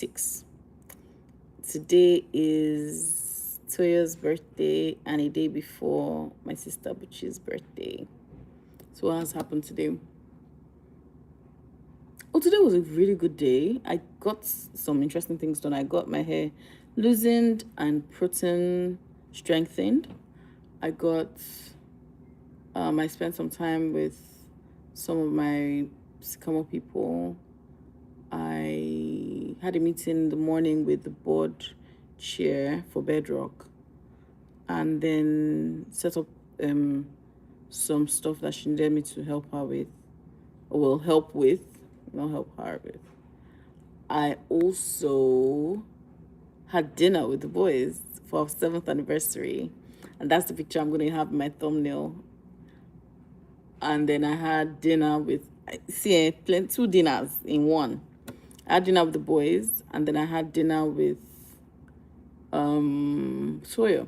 6. Today is Toyo's birthday and a day before my sister Buchi's birthday. So what has happened today? Oh, today was a really good day. I got some interesting things done. I got my hair loosened and protein strengthened. I spent some time with some of my Sycamore people. I had a meeting in the morning with the board chair for Bedrock, and then set up some stuff that she needed me to help her with, or will help with, not help her with. I also had dinner with the boys for our 7th anniversary, and that's the picture I'm going to have in my thumbnail. And then I had dinner with, two dinners in one. I had dinner with the boys, and then I had dinner with Toyo.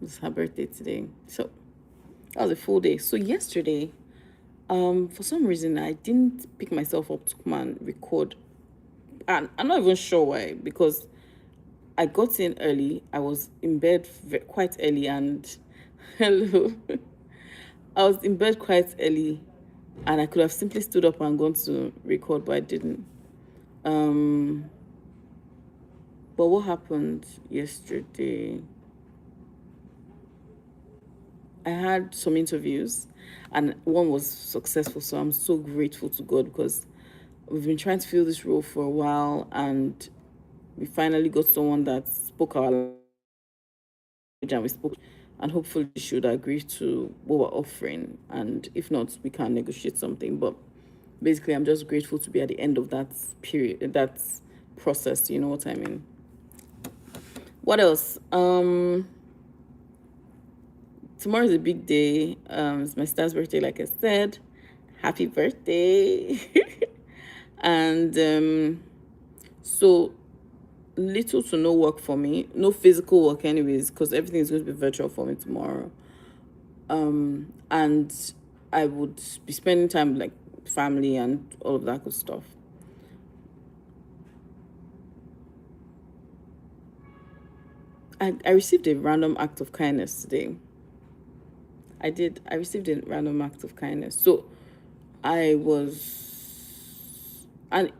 It's her birthday today. So that was a full day. So yesterday, for some reason I didn't pick myself up to come and record. And I'm not even sure why, because I got in early. I was in bed quite early, and hello. I was in bed quite early, and I could have simply stood up and gone to record, but I didn't. But what happened yesterday? I had some interviews, and one was successful. So I'm so grateful to God, because we've been trying to fill this role for a while, and we finally got someone that spoke our language, and we spoke, and hopefully should agree to what we're offering. And if not, we can negotiate something. But basically, I'm just grateful to be at the end of that period, that process. You know what I mean? What else? Tomorrow's a big day. It's my sister's birthday, like I said. Happy birthday. And so little to no work for me. No physical work anyways, because everything is going to be virtual for me tomorrow. And I would be spending time with, like, family and all of that good stuff. I received a random act of kindness today. I did. I received a random act of kindness. So I was, and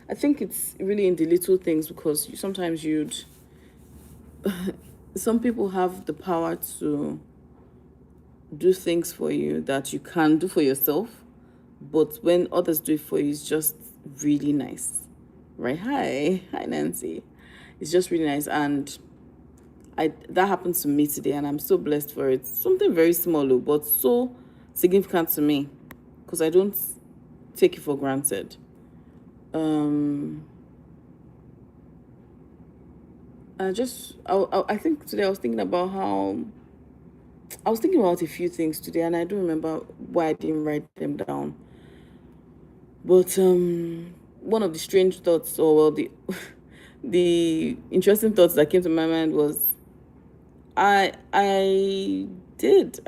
I think it's really in the little things, because sometimes some people have the power to do things for you that you can't do for yourself, but when others do it for you, it's just really nice, right? Hi, Nancy. It's just really nice, and that happened to me today, and I'm so blessed for it. Something very small, but so significant to me, because I don't take it for granted. I think today I was thinking about a few things today, and I don't remember why I didn't write them down. But one of the strange thoughts, or well, the the interesting thoughts that came to my mind was, I did.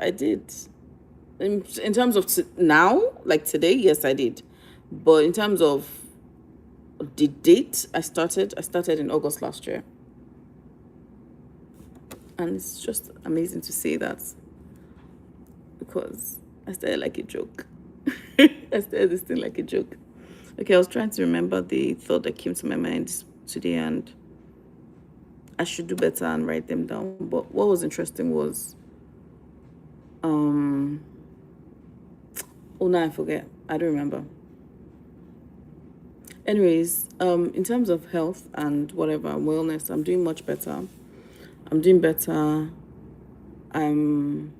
In terms of now, like today, yes, I did. But in terms of the date I started in August last year. And it's just amazing to say that, because I started like a joke. I started this thing like a joke. Okay, I was trying to remember the thought that came to my mind today, and I should do better and write them down. But what was interesting was, oh no, I forget. I don't remember. Anyways, in terms of health and whatever, wellness, I'm doing much better. I'm doing better. I'm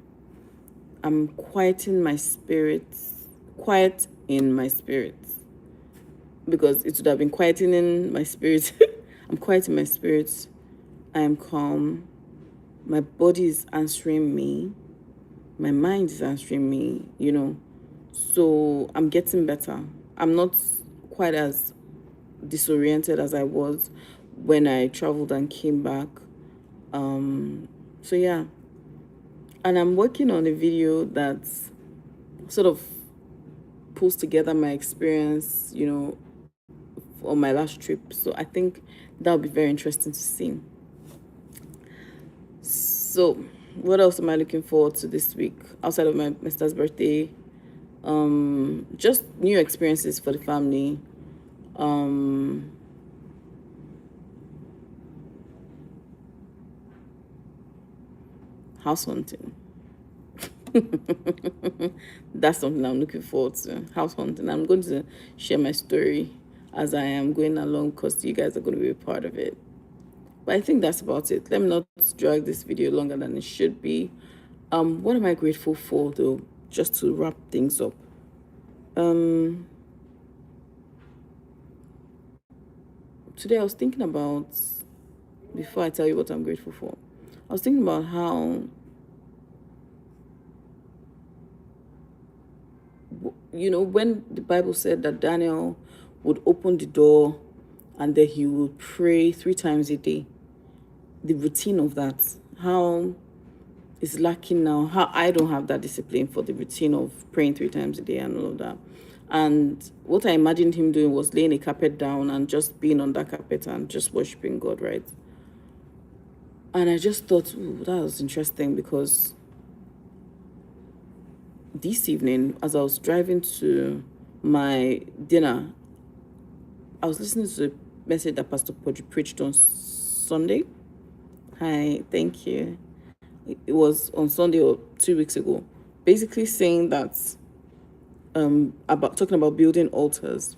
quieting my spirits, quiet in my spirits, because it would have been quieting in my spirit. I'm quiet in my spirits. I am calm. My body is answering me. My mind is answering me, So I'm getting better. I'm not quite as disoriented as I was when I traveled and came back. So yeah. And I'm working on a video that sort of pulls together my experience, on my last trip. So I think that'll be very interesting to see. So what else am I looking forward to this week outside of my sister's birthday? Just new experiences for the family. House hunting. That's something I'm looking forward to. House hunting. I'm going to share my story as I am going along because you guys are going to be a part of it. But I think that's about it. Let me not drag this video longer than it should be. What am I grateful for though? Just to wrap things up. Today I was thinking about, before I tell you what I'm grateful for, I was thinking about how, when the Bible said that Daniel would open the door and then he would pray 3 times a day, the routine of that, how it's lacking now, how I don't have that discipline for the routine of praying 3 times a day and all of that. And what I imagined him doing was laying a carpet down and just being on that carpet and just worshiping God, right? And I just thought, ooh, that was interesting, because this evening, as I was driving to my dinner, I was listening to the message that Pastor Podri preached on Sunday. Hi, thank you. It was on Sunday or 2 weeks ago, basically saying that about talking about building altars,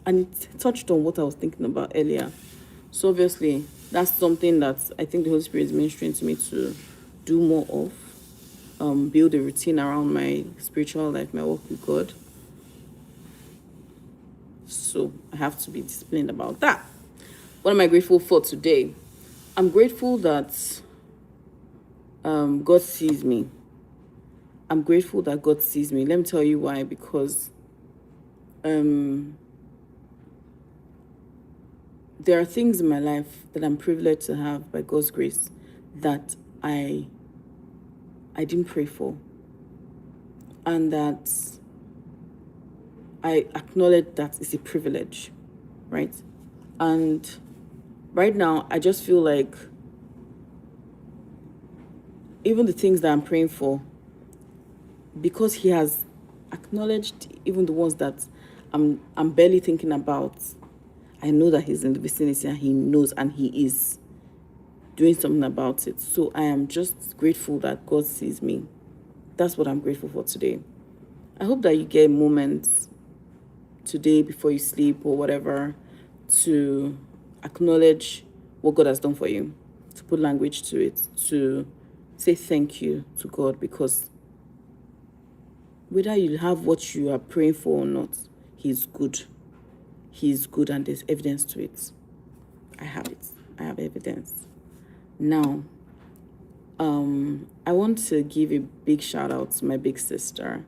and it touched on what I was thinking about earlier. So obviously that's something that I think the Holy Spirit is ministering to me to do more of, build a routine around my spiritual life, my walk with God. So I have to be disciplined about that. What am I grateful for today? I'm grateful that God sees me. I'm grateful that God sees me. Let me tell you why. Because there are things in my life that I'm privileged to have by God's grace that I didn't pray for, and that I acknowledge that it's a privilege, right? And right now, I just feel like even the things that I'm praying for, because He has acknowledged even the ones that I'm barely thinking about, I know that He's in the vicinity and He knows and He is doing something about it. So I am just grateful that God sees me. That's what I'm grateful for today. I hope that you get moments today before you sleep or whatever to acknowledge what God has done for you, to put language to it, to say thank you to God, because whether you have what you are praying for or not, He's good. He's good, and there's evidence to it. I have it. I have evidence. Now, I want to give a big shout out to my big sister.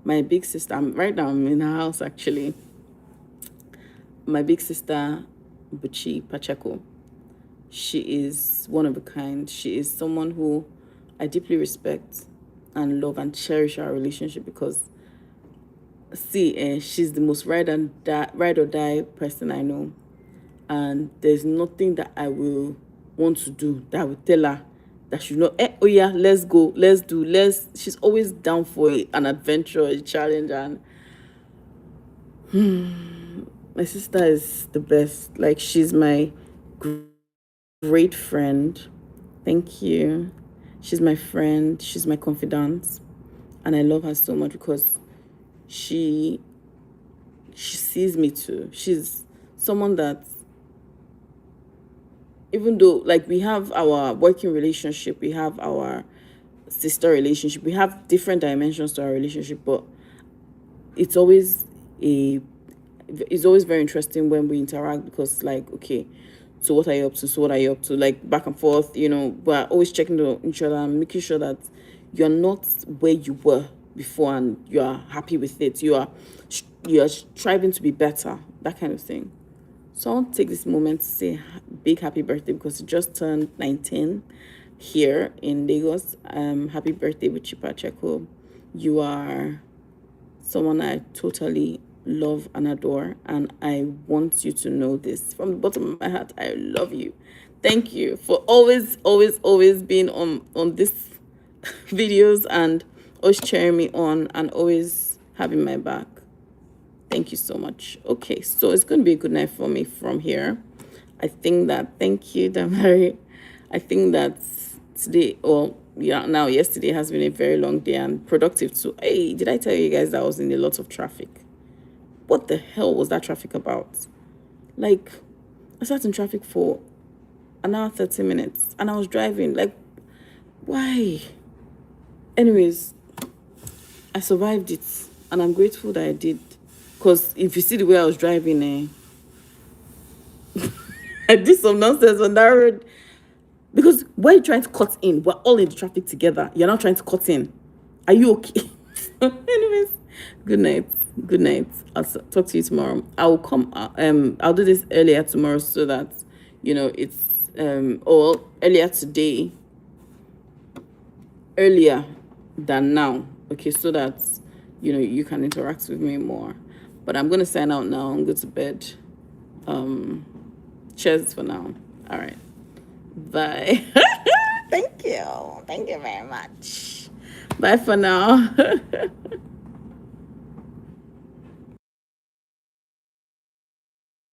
My big sister, right now I'm in her house actually. My big sister, Buchi Pacheco. She is one of a kind. She is someone who I deeply respect and love and cherish our relationship, because she's the most ride or die person I know, and there's nothing that I will want to do that I will tell her that she's not, oh yeah, let's go, she's always down for an adventure, a challenge. And my sister is the best. Like, she's my great friend. Thank you. She's my friend, she's my confidant, and I love her so much because she sees me too. She's someone that, even though like we have our working relationship, we have our sister relationship, we have different dimensions to our relationship, but it's always very interesting when we interact, because like, okay, so what are you up to? So what are you up to? Like, back and forth, we're always checking each other and making sure that you're not where you were before and you are happy with it. You are striving to be better, that kind of thing. So I want to take this moment to say big happy birthday, because it just turned 19 here in Lagos. Happy birthday, Buchi Pacheco. You are someone I totally love and adore, and I want you to know this from the bottom of my heart. I love you. Thank you for always being on this videos and always cheering me on and always having my back. Thank you so much. Okay, so it's going to be a good night for me from here. I think that, thank you, Damari. I think that today, or yeah, now yesterday has been a very long day and productive too. Hey, did I tell you guys that I was in a lot of traffic? What the hell was that traffic about? Like, I sat in traffic for an hour, 30 minutes, and I was driving. Like, why? Anyways, I survived it, and I'm grateful that I did. Because if you see the way I was driving, I did some nonsense on that road. Because why are you trying to cut in? We're all in the traffic together. You're not trying to cut in. Are you okay? Anyways, good night. Good night. I'll talk to you tomorrow. I will come. I'll do this earlier tomorrow so that it's or earlier today, earlier than now. Okay, so that you can interact with me more. But I'm gonna sign out now and go to bed. Cheers for now. All right. Bye. Thank you. Thank you very much. Bye for now.